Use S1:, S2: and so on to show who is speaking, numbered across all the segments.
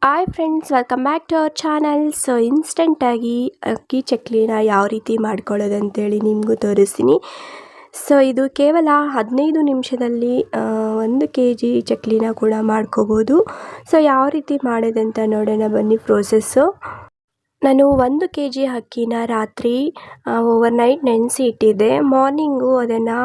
S1: Hi friends, welcome back to our channel. So ಇನ್ಸ್ಟೆಂಟಾಗಿ ಅಕ್ಕಿ ಚಕ್ಲಿನ ಯಾವ ರೀತಿ ಮಾಡ್ಕೊಳ್ಳೋದು ಅಂತೇಳಿ ನಿಮಗೂ ತೋರಿಸ್ತೀನಿ. ಸೊ ಇದು ಕೇವಲ 15 ನಿಮಿಷದಲ್ಲಿ 1 kg ಚಕ್ಲಿನ ಕೂಡ ಮಾಡ್ಕೋಬೋದು. ಸೊ ಯಾವ ರೀತಿ ಮಾಡೋದಂತ ನೋಡೋಣ ಬನ್ನಿ ಪ್ರೋಸೆಸ್ಸು. ನಾನು 1 kg ಅಕ್ಕಿನ ರಾತ್ರಿ ಓವರ್ನೈಟ್ ನೆನೆಸಿ ಇಟ್ಟಿದ್ದೆ. ಮಾರ್ನಿಂಗು ಅದನ್ನು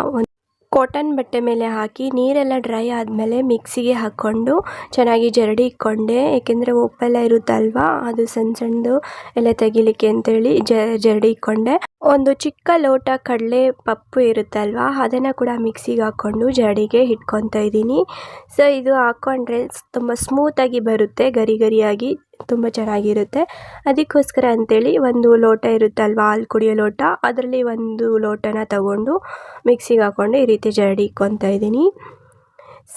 S1: ಕಾಟನ್ ಬಟ್ಟೆ ಮೇಲೆ ಹಾಕಿ ನೀರೆಲ್ಲ ಡ್ರೈ ಆದಮೇಲೆ ಮಿಕ್ಸಿಗೆ ಹಾಕ್ಕೊಂಡು ಚೆನ್ನಾಗಿ ಜರಡಿ ಇಟ್ಕೊಂಡೆ. ಏಕೆಂದರೆ ಉಪ್ಪೆಲ್ಲ ಇರುತ್ತಲ್ವ, ಅದು ಸಣ್ಣದು ಎಲ್ಲ ತೆಗಿಲಿಕ್ಕೆ ಅಂತೇಳಿ ಜರಡಿ ಇಟ್ಕೊಂಡೆ. ಒಂದು ಚಿಕ್ಕ ಲೋಟ ಕಡಲೆ ಪಪ್ಪು ಇರುತ್ತಲ್ವ, ಅದನ್ನು ಕೂಡ ಮಿಕ್ಸಿಗೆ ಹಾಕ್ಕೊಂಡು ಜರಡಿಗೆ ಇಟ್ಕೊತಾ ಇದ್ದೀನಿ. ಸೊ ಇದು ಹಾಕ್ಕೊಂಡ್ರೆ ತುಂಬ ಸ್ಮೂತಾಗಿ ಬರುತ್ತೆ, ಗರಿ ಗರಿಯಾಗಿ ತುಂಬ ಚೆನ್ನಾಗಿರುತ್ತೆ. ಅದಕ್ಕೋಸ್ಕರ ಅಂಥೇಳಿ ಒಂದು ಲೋಟ ಇರುತ್ತಲ್ವ, ಹಾಲು ಕುಡಿಯೋ ಲೋಟ, ಅದರಲ್ಲಿ ಒಂದು ಲೋಟನ ತಗೊಂಡು ಮಿಕ್ಸಿಗೆ ಹಾಕ್ಕೊಂಡು ಈ ರೀತಿ ಜರಡಿ ಇಟ್ಕೊತಾ ಇದ್ದೀನಿ.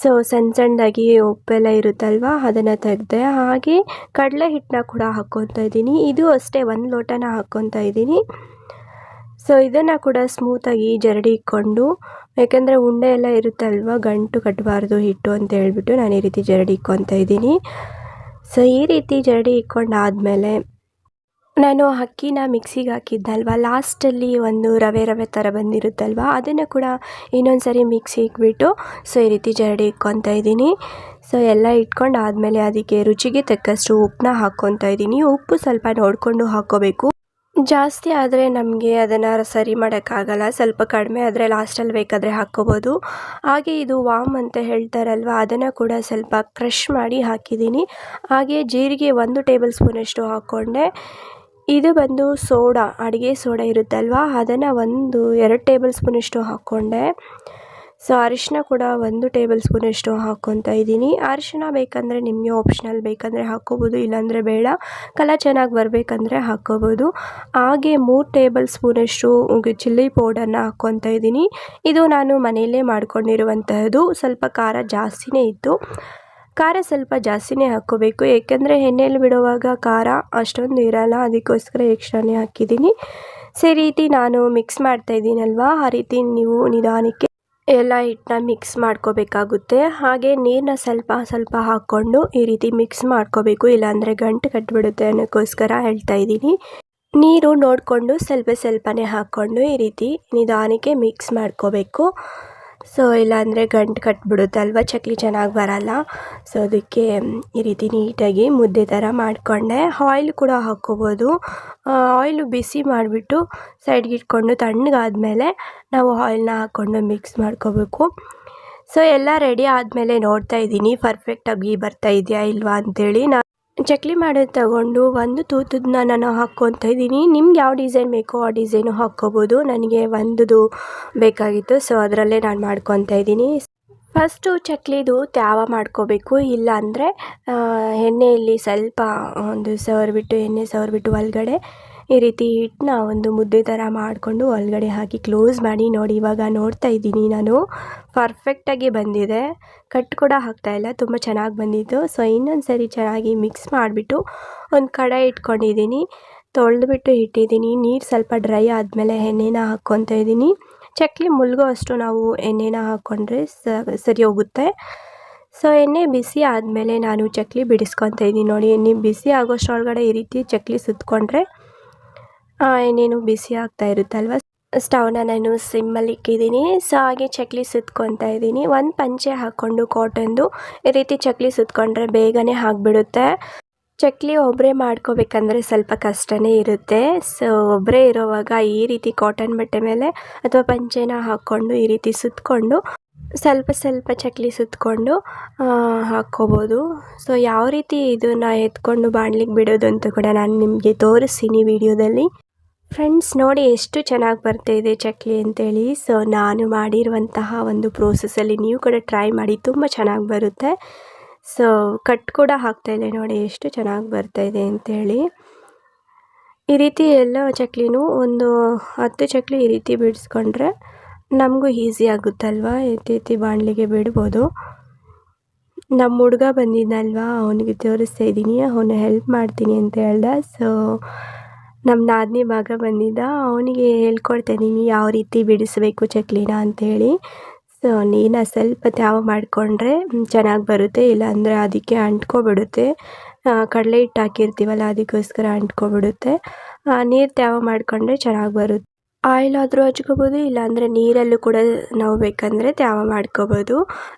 S1: ಸೊ ಸಣ್ಣದಾಗಿ ಉಪ್ಪೆಲ್ಲ ಇರುತ್ತಲ್ವ, ಅದನ್ನು ತೆಗೆದೆ. ಹಾಗೆ ಕಡಲೆ ಹಿಟ್ಟನ್ನ ಕೂಡ ಹಾಕ್ಕೊತಾ ಇದ್ದೀನಿ. ಇದು ಅಷ್ಟೇ 1 ಲೋಟನ ಹಾಕ್ಕೊತಾ ಇದ್ದೀನಿ. ಸೊ ಇದನ್ನು ಕೂಡ ಸ್ಮೂತಾಗಿ ಜರಡಿ ಇಟ್ಕೊಂಡು, ಯಾಕೆಂದರೆ ಉಂಡೆ ಎಲ್ಲ ಇರುತ್ತಲ್ವ, ಗಂಟು ಕಟ್ಟಬಾರ್ದು ಹಿಟ್ಟು ಅಂತ ಹೇಳ್ಬಿಟ್ಟು ನಾನು ಈ ರೀತಿ ಜರಡಿ ಇಟ್ಕೊತಾ ಇದ್ದೀನಿ. ಸೊ ಈ ರೀತಿ ಜರಡಿ ಇಟ್ಕೊಂಡಾದಮೇಲೆ ನಾನು ಅಕ್ಕಿನ ಮಿಕ್ಸಿಗೆ ಹಾಕಿದ್ದಲ್ವ, ಲಾಸ್ಟಲ್ಲಿ ಒಂದು ರವೆ ಥರ ಬಂದಿರುತ್ತಲ್ವ, ಅದನ್ನು ಕೂಡ ಇನ್ನೊಂದು ಸರಿ ಮಿಕ್ಸಿ ಇಟ್ಬಿಟ್ಟು ಸೊ ಈ ರೀತಿ ಜರಡಿ ಇಟ್ಕೊತಾ ಇದ್ದೀನಿ. ಸೊ ಎಲ್ಲ ಇಟ್ಕೊಂಡಾದಮೇಲೆ ಅದಕ್ಕೆ ರುಚಿಗೆ ತಕ್ಕಷ್ಟು ಉಪ್ಪನ್ನ ಹಾಕ್ಕೊತಾ ಇದ್ದೀನಿ. ಉಪ್ಪು ಸ್ವಲ್ಪ ನೋಡಿಕೊಂಡು ಹಾಕ್ಕೋಬೇಕು. ಜಾಸ್ತಿ ಆದರೆ ನಮಗೆ ಅದನ್ನು ಸರಿ ಮಾಡೋಕ್ಕಾಗಲ್ಲ, ಸ್ವಲ್ಪ ಕಡಿಮೆ ಆದರೆ ಲಾಸ್ಟಲ್ಲಿ ಬೇಕಾದರೆ ಹಾಕ್ಕೋಬೋದು. ಹಾಗೆ ಇದು ವಾಮ್ ಅಂತ ಹೇಳ್ತಾರಲ್ವ, ಅದನ್ನು ಕೂಡ ಸ್ವಲ್ಪ ಕ್ರಷ್ ಮಾಡಿ ಹಾಕಿದ್ದೀನಿ. ಹಾಗೆ ಜೀರಿಗೆ 1 ಟೇಬಲ್ ಸ್ಪೂನಷ್ಟು ಹಾಕ್ಕೊಂಡೆ. ಇದು ಬಂದು ಸೋಡಾ, ಅಡುಗೆ ಸೋಡಾ ಇರುತ್ತಲ್ವ, ಅದನ್ನು 2 ಟೇಬಲ್ ಸ್ಪೂನಷ್ಟು ಹಾಕ್ಕೊಂಡೆ. ಸೊ ಅರಿಶಿನ ಕೂಡ 1 ಟೇಬಲ್ ಸ್ಪೂನಷ್ಟು ಹಾಕ್ಕೊತಾ ಇದ್ದೀನಿ. ಅರಿಶಿನ ಬೇಕಂದರೆ ನಿಮಗೆ ಆಪ್ಷನಲ್, ಬೇಕಂದರೆ ಹಾಕ್ಕೋಬೋದು, ಇಲ್ಲಾಂದರೆ ಬೇಡ. ಕಲರ್ ಚೆನ್ನಾಗಿ ಬರಬೇಕಂದ್ರೆ ಹಾಕ್ಕೋಬೋದು. ಹಾಗೆ 3 ಟೇಬಲ್ ಸ್ಪೂನಷ್ಟು ಚಿಲ್ಲಿ ಪೌಡರ್ನ ಹಾಕ್ಕೊತಾ ಇದ್ದೀನಿ. ಇದು ನಾನು ಮನೆಯಲ್ಲೇ ಮಾಡ್ಕೊಂಡಿರುವಂತಹದ್ದು. ಸ್ವಲ್ಪ ಖಾರ ಜಾಸ್ತಿನೇ ಇತ್ತು. ಖಾರ ಸ್ವಲ್ಪ ಜಾಸ್ತಿನೇ ಹಾಕ್ಕೋಬೇಕು, ಏಕೆಂದರೆ ಎಣ್ಣೆಯಲ್ಲಿ ಬಿಡುವಾಗ ಖಾರ ಅಷ್ಟೊಂದು ಇರಲ್ಲ, ಅದಕ್ಕೋಸ್ಕರ ಎಕ್ಸ್ಟ್ರಾನೇ ಹಾಕಿದ್ದೀನಿ. ಸೊ ಈ ರೀತಿ ನಾನು ಮಿಕ್ಸ್ ಮಾಡ್ತಾಯಿದ್ದೀನಲ್ವ, ಆ ರೀತಿ ನೀವು ನಿಧಾನಕ್ಕೆ ಎಲ್ಲ ಹಿಟ್ಟನ್ನ ಮಿಕ್ಸ್ ಮಾಡ್ಕೋಬೇಕಾಗುತ್ತೆ. ಹಾಗೆ ನೀರನ್ನ ಸ್ವಲ್ಪ ಹಾಕ್ಕೊಂಡು ಈ ರೀತಿ ಮಿಕ್ಸ್ ಮಾಡ್ಕೋಬೇಕು, ಇಲ್ಲಾಂದರೆ ಗಂಟು ಕಟ್ಟಿಬಿಡುತ್ತೆ ಅನ್ನೋಕ್ಕೋಸ್ಕರ ಹೇಳ್ತಾ ಇದ್ದೀನಿ. ನೀರು ನೋಡಿಕೊಂಡು ಸ್ವಲ್ಪನೇ ಹಾಕ್ಕೊಂಡು ಈ ರೀತಿ ನಿಧಾನಕ್ಕೆ ಮಿಕ್ಸ್ ಮಾಡ್ಕೋಬೇಕು. ಸೊ ಇಲ್ಲಾಂದರೆ ಗಂಟು ಕಟ್ಟಿಬಿಡುತ್ತಲ್ವ, ಚಕ್ಲಿ ಚೆನ್ನಾಗಿ ಬರಲ್ಲ. ಸೊ ಅದಕ್ಕೆ ಈ ರೀತಿ ನೀಟಾಗಿ ಮುದ್ದೆ ಥರ ಮಾಡಿಕೊಂಡೆ. ಆಯಿಲ್ ಕೂಡ ಹಾಕ್ಕೋಬೋದು. ಆಯಿಲು ಬಿಸಿ ಮಾಡಿಬಿಟ್ಟು ಸೈಡ್ಗೆ ಇಟ್ಕೊಂಡು ತಣ್ಣಗಾದಮೇಲೆ ನಾವು ಆಯಿಲ್ನ ಹಾಕ್ಕೊಂಡು ಮಿಕ್ಸ್ ಮಾಡ್ಕೋಬೇಕು. ಸೊ ಎಲ್ಲ ರೆಡಿ ಆದಮೇಲೆ ನೋಡ್ತಾ ಇದ್ದೀನಿ ಪರ್ಫೆಕ್ಟಾಗಿ ಬರ್ತಾ ಇದೆಯಾ ಇಲ್ವಾ ಅಂಥೇಳಿ. ಚಕ್ಲಿ ಮಾಡೋದು ತಗೊಂಡು ಒಂದು ತೂತದನ್ನ ನಾನು ಹಾಕ್ಕೊತಾ ಇದ್ದೀನಿ. ನಿಮ್ಗೆ ಯಾವ ಡಿಸೈನ್ ಬೇಕೋ ಆ ಡಿಸೈನು ಹಾಕ್ಕೋಬೋದು. ನನಗೆ ಒಂದು ಬೇಕಾಗಿತ್ತು, ಸೊ ಅದರಲ್ಲೇ ನಾನು ಮಾಡ್ಕೊತಾ ಇದ್ದೀನಿ. ಫಸ್ಟು ಚಕ್ಲಿದು ತ್ಯಾವ ಮಾಡ್ಕೋಬೇಕು, ಇಲ್ಲಾಂದರೆ ಎಣ್ಣೆಯಲ್ಲಿ ಸ್ವಲ್ಪ ಎಣ್ಣೆ ಸವರ್ಬಿಟ್ಟು ಒಳಗಡೆ ಈ ರೀತಿ ಹಿಟ್ಟನ್ನ ಒಂದು ಮುದ್ದೆ ಥರ ಮಾಡಿಕೊಂಡು ಒಳಗಡೆ ಹಾಕಿ ಕ್ಲೋಸ್ ಮಾಡಿ. ನೋಡಿ, ಇವಾಗ ನೋಡ್ತಾ ಇದ್ದೀನಿ ನಾನು, ಪರ್ಫೆಕ್ಟಾಗಿ ಬಂದಿದೆ. ಕಟ್ ಕೂಡ ಹಾಕ್ತಾಯಿಲ್ಲ, ತುಂಬ ಚೆನ್ನಾಗಿ ಬಂದಿತ್ತು. ಸೊ ಇನ್ನೊಂದು ಸರಿ ಚೆನ್ನಾಗಿ ಮಿಕ್ಸ್ ಮಾಡಿಬಿಟ್ಟು ಒಂದು ಕಡಾಯಿ ಇಟ್ಕೊಂಡಿದ್ದೀನಿ, ತೊಳೆದ್ಬಿಟ್ಟು ಇಟ್ಟಿದ್ದೀನಿ. ನೀರು ಸ್ವಲ್ಪ ಡ್ರೈ ಆದಮೇಲೆ ಎಣ್ಣೆನ ಹಾಕ್ಕೊತಾ ಇದ್ದೀನಿ. ಚಕ್ಲಿ ಮುಳುಗೋ ಅಷ್ಟು ನಾವು ಎಣ್ಣೆನ ಹಾಕ್ಕೊಂಡ್ರೆ ಸರಿ ಹೋಗುತ್ತೆ. ಸೊ ಎಣ್ಣೆ ಬಿಸಿ ಆದಮೇಲೆ ನಾನು ಚಕ್ಲಿ ಬಿಡಿಸ್ಕೊತಾ ಇದ್ದೀನಿ. ನೋಡಿ, ಎಣ್ಣೆ ಬಿಸಿ ಆಗೋಷ್ಟರೊಳಗಡೆ ಈ ರೀತಿ ಚಕ್ಲಿ ಸುತ್ಕೊಂಡ್ರೆ ಎಣ್ಣೆನೂ ಬಿಸಿ ಆಗ್ತಾ ಇರುತ್ತಲ್ವ. ಸ್ಟವ್ನ ನಾನು ಸಿಮ್ಮಲ್ಲಿ ಇಕ್ಕಿದ್ದೀನಿ. ಸೊ ಹಾಗೆ ಚಕ್ಲಿ ಸುತ್ಕೊತಾ ಇದ್ದೀನಿ. ಒಂದು ಪಂಚೆ ಹಾಕ್ಕೊಂಡು ಕಾಟನ್ದು ಈ ರೀತಿ ಚಕ್ಲಿ ಸುತ್ಕೊಂಡ್ರೆ ಬೇಗನೆ ಆಗಿಬಿಡುತ್ತೆ. ಚಕ್ಲಿ ಒಬ್ಬರೇ ಮಾಡ್ಕೋಬೇಕಂದ್ರೆ ಸ್ವಲ್ಪ ಕಷ್ಟನೇ ಇರುತ್ತೆ. ಸೊ ಒಬ್ಬರೇ ಇರೋವಾಗ ಈ ರೀತಿ ಕಾಟನ್ ಬಟ್ಟೆ ಮೇಲೆ ಅಥವಾ ಪಂಚೆನ ಹಾಕ್ಕೊಂಡು ಈ ರೀತಿ ಸುತ್ಕೊಂಡು ಸ್ವಲ್ಪ ಚಕ್ಲಿ ಸುತ್ಕೊಂಡು ಹಾಕ್ಕೋಬೋದು. ಸೊ ಯಾವ ರೀತಿ ಇದನ್ನು ಎತ್ಕೊಂಡು ಬಾಣಲಿಗೆ ಬಿಡೋದು ಅಂತ ಕೂಡ ನಾನು ನಿಮಗೆ ತೋರಿಸ್ತೀನಿ ವಿಡಿಯೋದಲ್ಲಿ. ಫ್ರೆಂಡ್ಸ್ ನೋಡಿ ಎಷ್ಟು ಚೆನ್ನಾಗಿ ಬರ್ತಾಯಿದೆ ಚಕ್ಲಿ ಅಂತೇಳಿ. ಸೊ ನಾನು ಮಾಡಿರುವಂತಹ ಒಂದು ಪ್ರೋಸೆಸ್ಸಲ್ಲಿ ನೀವು ಕೂಡ ಟ್ರೈ ಮಾಡಿ, ತುಂಬ ಚೆನ್ನಾಗಿ ಬರುತ್ತೆ. ಸೊ ಕಟ್ ಕೂಡ ಹಾಕ್ತಾಯಿಲ್ಲ, ನೋಡಿ ಎಷ್ಟು ಚೆನ್ನಾಗಿ ಬರ್ತಾಯಿದೆ ಅಂಥೇಳಿ. ಈ ರೀತಿ ಎಲ್ಲ ಚಕ್ಲಿನೂ ಒಂದು 10 ಚಕ್ಲಿ ಈ ರೀತಿ ಬಿಡಿಸ್ಕೊಂಡ್ರೆ ನಮಗೂ ಈಸಿ ಆಗುತ್ತಲ್ವ, ಎತ್ತಿ ಬಾಣಲಿಗೆ ಬಿಡ್ಬೋದು. ನಮ್ಮ ಹುಡುಗ ಬಂದಿದ್ದಲ್ವ, ಅವನಿಗೆ ತೋರಿಸ್ತಾ ಇದ್ದೀನಿ, ಅವನು ಹೆಲ್ಪ್ ಮಾಡ್ತೀನಿ ಅಂತ ಹೇಳ್ದ. ಸೊ ನಮ್ಮ ನಾದಿನಿ ಮಗ ಬಂದಿದ್ದ, ಅವನಿಗೆ ಹೇಳ್ಕೊಡ್ತಾ ಇದ್ದೀನಿ ಯಾವ ರೀತಿ ಬಿಡಿಸ್ಬೇಕು ಚಕ್ಲಿನ ಅಂಥೇಳಿ. ಸೊ ನೀರನ್ನ ಸ್ವಲ್ಪ ತ್ಯಾವ ಮಾಡಿಕೊಂಡ್ರೆ ಚೆನ್ನಾಗಿ ಬರುತ್ತೆ, ಇಲ್ಲಾಂದರೆ ಅದಕ್ಕೆ ಅಂಟ್ಕೊಬಿಡುತ್ತೆ. ಕಡಲೆ ಹಿಟ್ಟು ಹಾಕಿರ್ತೀವಲ್ಲ ಅದಕ್ಕೋಸ್ಕರ ಅಂಟ್ಕೊಬಿಡುತ್ತೆ. ನೀರು ತ್ಯಾವ ಮಾಡಿಕೊಂಡ್ರೆ ಚೆನ್ನಾಗಿ ಬರುತ್ತೆ. ಆಯಿಲ್ ಆದರೂ ಹಚ್ಕೋಬೋದು, ಇಲ್ಲಾಂದರೆ ನೀರಲ್ಲೂ ಕೂಡ ನಾವು ಬೇಕಂದರೆ ತ್ಯಾವ ಮಾಡ್ಕೋಬೋದು.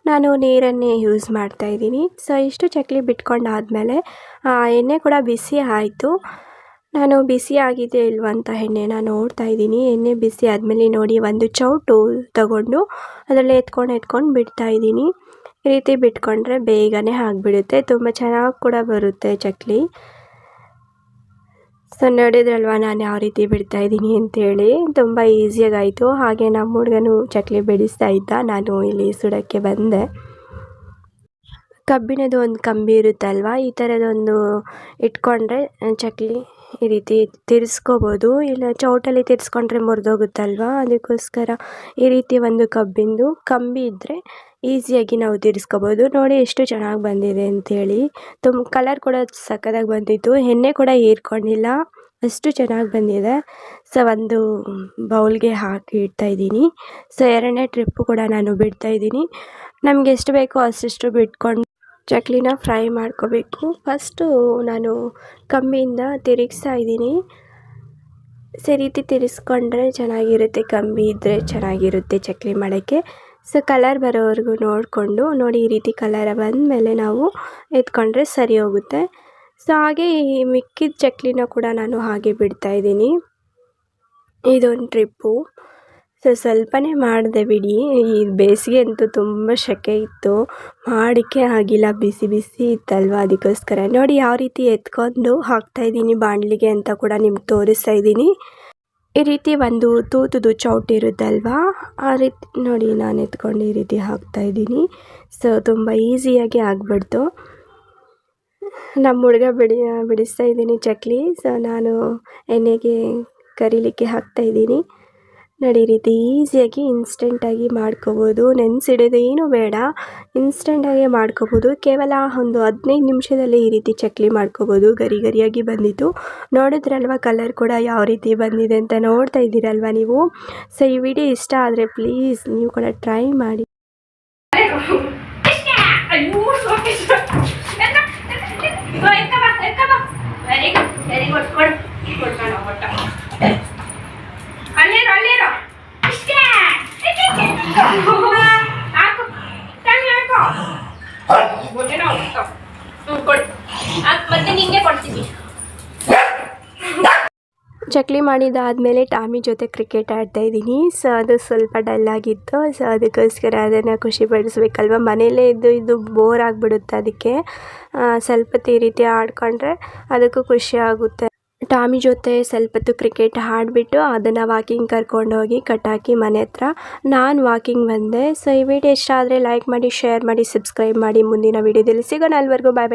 S1: ನಾನು ನೀರನ್ನೇ ಯೂಸ್ ಮಾಡ್ತಾಯಿದ್ದೀನಿ. ಸೊ ಇಷ್ಟು ಚಕ್ಲಿ ಬಿಟ್ಕೊಂಡಾದಮೇಲೆ ಎಣ್ಣೆ ಕೂಡ ಬಿಸಿ ಆಯಿತು. ನಾನು ಬಿಸಿ ಆಗಿದೆ ಇಲ್ವ ಅಂತ ಎಣ್ಣೆನ ನೋಡ್ತಾ ಇದ್ದೀನಿ. ಎಣ್ಣೆ ಬಿಸಿ ಆದಮೇಲೆ ನೋಡಿ ಒಂದು ಚೌಟು ತಗೊಂಡು ಅದರಲ್ಲಿ ಎತ್ಕೊಂಡು ಬಿಡ್ತಾಯಿದ್ದೀನಿ. ಈ ರೀತಿ ಬಿಟ್ಕೊಂಡ್ರೆ ಬೇಗನೆ ಆಗಿಬಿಡುತ್ತೆ, ತುಂಬ ಚೆನ್ನಾಗಿ ಕೂಡ ಬರುತ್ತೆ ಚಕ್ಲಿ. ಸೊ ನೋಡಿದ್ರಲ್ವ ನಾನು ಯಾವ ರೀತಿ ಬಿಡ್ತಾಯಿದ್ದೀನಿ ಅಂತೇಳಿ, ತುಂಬ ಈಸಿಯಾಗಿ ಆಯಿತು. ಹಾಗೆ ನಮ್ಮ ಹುಡುಗನು ಚಕ್ಲಿ ಬಿಡಿಸ್ತಾ ಇದ್ದ, ನಾನು ಇಲ್ಲಿ ಸುಡೋಕ್ಕೆ ಬಂದೆ. ಕಬ್ಬಿಣದ ಒಂದು ಕಂಬಿ ಇರುತ್ತಲ್ವ, ಈ ಥರದೊಂದು ಇಟ್ಕೊಂಡ್ರೆ ಚಕ್ಲಿ ಈ ರೀತಿ ತಿರ್ಸ್ಕೋಬೋದು. ಇಲ್ಲ ಚೌಟಲ್ಲಿ ತಿರ್ಸ್ಕೊಂಡ್ರೆ ಮುರಿದೋಗುತ್ತಲ್ವ, ಅದಕ್ಕೋಸ್ಕರ ಈ ರೀತಿ ಒಂದು ಕಬ್ಬಿಂದು ಕಂಬಿ ಇದ್ದರೆ ಈಸಿಯಾಗಿ ನಾವು ತಿರ್ಸ್ಕೋಬೋದು. ನೋಡಿ ಎಷ್ಟು ಚೆನ್ನಾಗಿ ಬಂದಿದೆ ಅಂಥೇಳಿ. ಕಲರ್ ಕೂಡ ಸಕ್ಕತ್ತಾಗಿ ಬಂದಿತ್ತು, ಎಣ್ಣೆ ಕೂಡ ಹೀರ್ಕೊಂಡಿಲ್ಲ, ಅಷ್ಟು ಚೆನ್ನಾಗಿ ಬಂದಿದೆ. ಸೊ ಒಂದು ಬೌಲ್ಗೆ ಹಾಕಿ ಇಡ್ತಾಯಿದ್ದೀನಿ. ಸೊ ಎರಡನೇ ಟ್ರಿಪ್ಪು ಕೂಡ ನಾನು ಬಿಡ್ತಾಯಿದ್ದೀನಿ. ನಮಗೆ ಎಷ್ಟು ಬೇಕೋ ಅಷ್ಟು ಬಿಟ್ಕೊಂಡು ಚಕ್ಲಿನ ಫ್ರೈ ಮಾಡ್ಕೋಬೇಕು. ಫಸ್ಟು ನಾನು ಕಂಬಿಯಿಂದ ತಿರುಗಿಸ್ತಾ ಇದ್ದೀನಿ. ಸೊ ಈ ರೀತಿ ತಿರ್ಸ್ಕೊಂಡ್ರೆ ಚೆನ್ನಾಗಿರುತ್ತೆ, ಕಂಬಿ ಇದ್ದರೆ ಚೆನ್ನಾಗಿರುತ್ತೆ ಚಕ್ಲಿ ಮಾಡೋಕ್ಕೆ. ಸೊ ಕಲರ್ ಬರೋವರೆಗೂ ನೋಡಿಕೊಂಡು ನೋಡಿ, ಈ ರೀತಿ ಕಲರ್ ಬಂದಮೇಲೆ ನಾವು ಎತ್ಕೊಂಡ್ರೆ ಸರಿ ಹೋಗುತ್ತೆ. ಸೊ ಹಾಗೆ ಈ ಮಿಕ್ಕಿದ ಚಕ್ಲಿನ ಕೂಡ ನಾನು ಹಾಗೆ ಬಿಡ್ತಾಯಿದ್ದೀನಿ. ಇದೊಂದು ಟ್ರಿಪ್ಪು. ಸೊ ಸ್ವಲ್ಪನೇ ಮಾಡಿದೆ ಬಿಡಿ, ಈ ಬೇಸಿಗೆ ಅಂತೂ ತುಂಬ ಸೆಕೆ ಇತ್ತು, ಮಾಡೋಕ್ಕೆ ಆಗಿಲ್ಲ, ಬಿಸಿ ಬಿಸಿ ಇತ್ತಲ್ವ, ಅದಕ್ಕೋಸ್ಕರ ನೋಡಿ ಯಾವ ರೀತಿ ಎತ್ಕೊಂಡು ಹಾಕ್ತಾಯಿದ್ದೀನಿ ಬಾಣಲಿಗೆ ಅಂತ ಕೂಡ ನಿಮ್ಗೆ ತೋರಿಸ್ತಾ ಇದ್ದೀನಿ. ಈ ರೀತಿ ಒಂದು ತೂತುದು ಚೌಟ್ ಇರುತ್ತಲ್ವ, ಆ ರೀತಿ ನೋಡಿ ನಾನು ಎತ್ಕೊಂಡು ಈ ರೀತಿ ಹಾಕ್ತಾಯಿದ್ದೀನಿ. ಸೊ ತುಂಬ ಈಸಿಯಾಗಿ ಆಗಿಬಿಡ್ತು. ನಮ್ಮ ಹುಡುಗ ಬಿಡಿಸ್ತಾ ಇದ್ದೀನಿ ಚಕ್ಲಿ. ಸೊ ನಾನು ಎಣ್ಣೆಗೆ ಕರಿಲಿಕ್ಕೆ ಹಾಕ್ತಾಯಿದ್ದೀನಿ. ನೋಡಿ ಈ ರೀತಿ ಈಸಿಯಾಗಿ ಇನ್ಸ್ಟೆಂಟಾಗಿ ಮಾಡ್ಕೋಬೋದು, ನೆನೆಸಿಡೋದು ಏನೂ ಬೇಡ, ಇನ್ಸ್ಟೆಂಟಾಗಿ ಮಾಡ್ಕೋಬೋದು. ಕೇವಲ ಒಂದು 15 ನಿಮಿಷದಲ್ಲಿ ಈ ರೀತಿ ಚಕ್ಲಿ ಮಾಡ್ಕೋಬೋದು. ಗರಿ ಗರಿಯಾಗಿ ಬಂದಿತ್ತು, ನೋಡಿದ್ರಲ್ವ ಕಲರ್ ಕೂಡ ಯಾವ ರೀತಿ ಬಂದಿದೆ ಅಂತ ನೋಡ್ತಾ ಇದ್ದೀರಲ್ವ ನೀವು. ಸೊ ಈ ವಿಡಿಯೋ ಇಷ್ಟ ಆದರೆ ಪ್ಲೀಸ್ ನೀವು ಕೂಡ ಟ್ರೈ ಮಾಡಿ. ಚಕ್ಲಿ ಮಾಡಿದಾದಮೇಲೆ ಟಾಮಿ ಜೊತೆ ಕ್ರಿಕೆಟ್ ಆಡ್ತಾಯಿದ್ದೀನಿ. ಸೊ ಅದು ಸ್ವಲ್ಪ ಡಲ್ಲಾಗಿತ್ತು. ಸೊ ಅದಕ್ಕೋಸ್ಕರ ಅದನ್ನು ಖುಷಿಪಡಿಸ್ಬೇಕಲ್ವ, ಮನೆಯಲ್ಲೇ ಇದು ಬೋರ್ ಆಗಿಬಿಡುತ್ತೆ. ಅದಕ್ಕೆ ಸ್ವಲ್ಪ ಈ ರೀತಿ ಆಡ್ಕೊಂಡ್ರೆ ಅದಕ್ಕೂ ಖುಷಿ ಆಗುತ್ತೆ. ಟಾಮಿ ಜೊತೆ ಸ್ವಲ್ಪ ಹೊತ್ತು ಕ್ರಿಕೆಟ್ ಆಡಿಬಿಟ್ಟು ಅದನ್ನು ವಾಕಿಂಗ್ ಕರ್ಕೊಂಡೋಗಿ ಕಟ್ಟಾಕಿ ಮನೆ ಹತ್ರ ನಾನು ವಾಕಿಂಗ್ ಬಂದೆ. ಸೊ ಈ ವಿಡಿಯೋ ಇಷ್ಟ ಆದರೆ ಲೈಕ್ ಮಾಡಿ, ಶೇರ್ ಮಾಡಿ, ಸಬ್ಸ್ಕ್ರೈಬ್ ಮಾಡಿ. ಮುಂದಿನ ವಿಡಿಯೋದಲ್ಲಿ ಸಿಗೋಣ. ಅಲ್ಲಿವರೆಗೂ ಬಾಯ್ ಬಾಯ್.